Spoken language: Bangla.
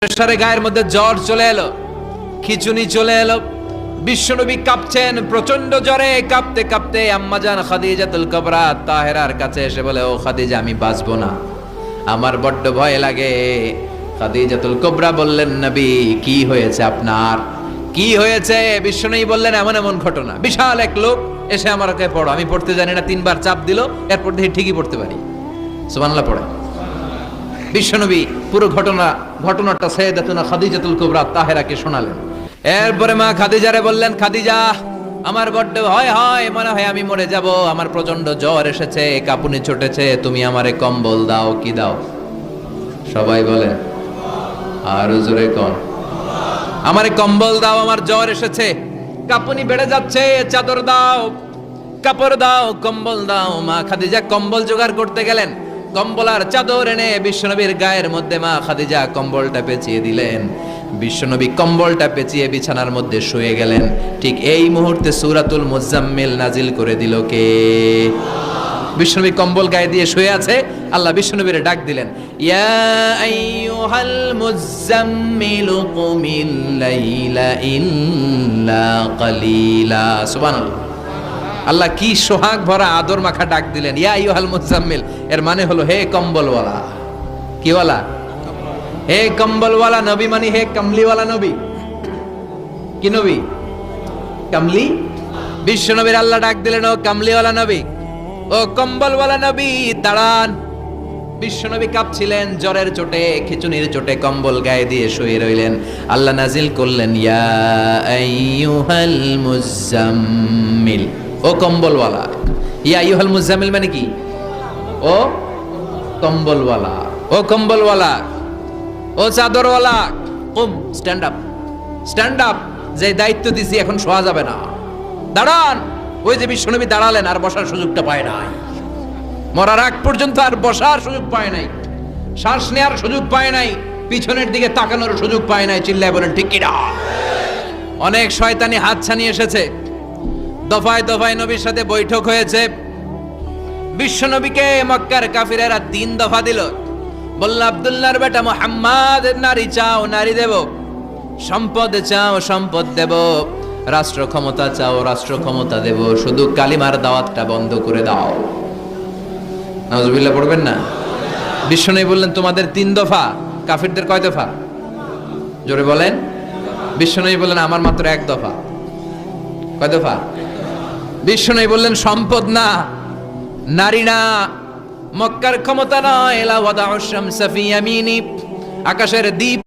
প্রেসারে গায়ের মধ্যে জ্বর চলে এলো, খিচুনি চলে এলো, বিশ্বনবী কাঁপছেন প্রচন্ড জ্বরে, কাঁপতে কাঁপতে আম্মাজান খাদিজাতুল কুবরা তাহেরার কাছে এসে বলে, ও খাদিজা, আমি বাঁচবো না, আমার বড্ড ভয় লাগে। খাদিজাতুল কুবরা বললেন, নবী কি হয়েছে আপনার, কি হয়েছে? বিশ্বনবী বললেন, এমন এমন ঘটনা। বিশাল এক লোক এসে আমার কাছে পড়ো, আমি পড়তে জানি না, 3 বার চাপ দিল, এরপর দেখি ঠিকই পড়তে পারি। সুবহানাল্লাহ পড়ে। বিশ্বনবী পুরো ঘটনাটা সাইয়েদাতুনা খাদিজাতুল কুবরা তাহেরাকে শোনালেন। এরপরে মা খাদিজারে বললেন, খাদিজা, আমার বড্ড ভয় হয়, মনে হয় আমি মরে যাব, আমার প্রচন্ড জ্বর এসেছে, কাঁপুনি ছুটেছে, তুমি আমারে কম্বল দাও। কি দাও? সবাই বলে আর জোরে কোন, আমারে কম্বল দাও, আমার জ্বর এসেছে, কাঁপুনি বেড়ে যাচ্ছে, চাদর দাও, কাপড় দাও, কম্বল দাও। মা খাদিজা কম্বল জোগাড় করতে গেলেন, কম্বল আর চাদর এনে বিশ্বনবীর গায়ের মধ্যে মা খাদিজা কম্বলটা পেঁচিয়ে দিলেন। বিশ্বনবী কম্বলটা পেঁচিয়ে বিছানার মধ্যে শুয়ে গেলেন। ঠিক এই মুহূর্তে সূরাতুল মুজাম্মিল নাজিল করে দিল কে? বিশ্বনবী কম্বল গায়ে দিয়ে শুয়ে আছে, আল্লাহ বিশ্বনবীরে ডাক দিলেন, ইয়া আইয়ুহাল মুজাম্মিল কুমিল লাইলা ইল্লা কালিলা। সুবহানাল্লাহ। আল্লাহ কি সোহাগ ভরা আদর মাখা ডাক দিলেন, ইয়া আইয়ুহাল মুজাম্মিল। এর মানে হলো, হে কম্বলওয়ালা। কি ওয়ালা? হে কম্বলওয়ালা নবী, মানে হে কমলিওয়ালা নবী। কি নবী? কমলি। বিশ্ব নবীর আল্লাহ ডাক দিলেন, ও কমলিওয়ালা নবী, ও কম্বলওয়ালা নবী, দাঁড়ান। বিশ্ব নবী কাঁপছিলেন জ্বরের চোটে, খিচুনির চোটে, কম্বল গায়ে দিয়ে শুয়ে রইলেন। আল্লাহ নাজিল করলেন, ইয়া আইয়ুহাল মুজাম্মিল, ও কম্বলওয়ালা। ইয়া আইয়ুহাল মুজাম্মিল মানে কি? ও কম্বলওয়ালা, ও কম্বলওয়ালা, ও চাদরওয়ালা, কুম, স্ট্যান্ড আপ, স্ট্যান্ড আপ। যে দায়িত্ব দিছি এখন শোয়া যাবে না, দাঁড়ান। ওই যে বিশ্বনবী দাঁড়ালেন, আর বসার সুযোগটা পায় নাই, মরার আগ পর্যন্ত আর বসার সুযোগ পায় নাই, শ্বাস নেওয়ার সুযোগ পায় নাই, পিছনের দিকে তাকানোর সুযোগ পায় নাই। চিল্লায় বলেন ঠিক কিনা? অনেক শয়তানি হাত ছানি এসেছে, দফায় দফায় নবীর সাথে বৈঠক হয়েছে। বিশ্বনবীকে মক্কার কাফিরেরা 3 দফা দিল। বলল, আব্দুল্লাহর বেটা মুহাম্মদ, নারী চাও, নারী দেব, সম্পদ চাও, সম্পদ দেব, রাষ্ট্র ক্ষমতা চাও, রাষ্ট্র ক্ষমতা দেব, শুধু কালিমার দাওয়াতটা বন্ধ করে দাও। নাউজুবিল্লাহ পড়বেন না? বিশ্বনবী বললেন, তোমাদের 3 দফা, কাফিরদের কয় দফা? জোরে বলেন। বিশ্বনবী বললেন, আমার মাত্র 1 দফা। কয় দফা? বিশ্বনবী বললেন, সম্পদ না, নারী না, মক্কার ক্ষমতা নয়, লা ওয়াদাউ শামসা ফি ইয়ামিনি, আকাশের দ্বীপ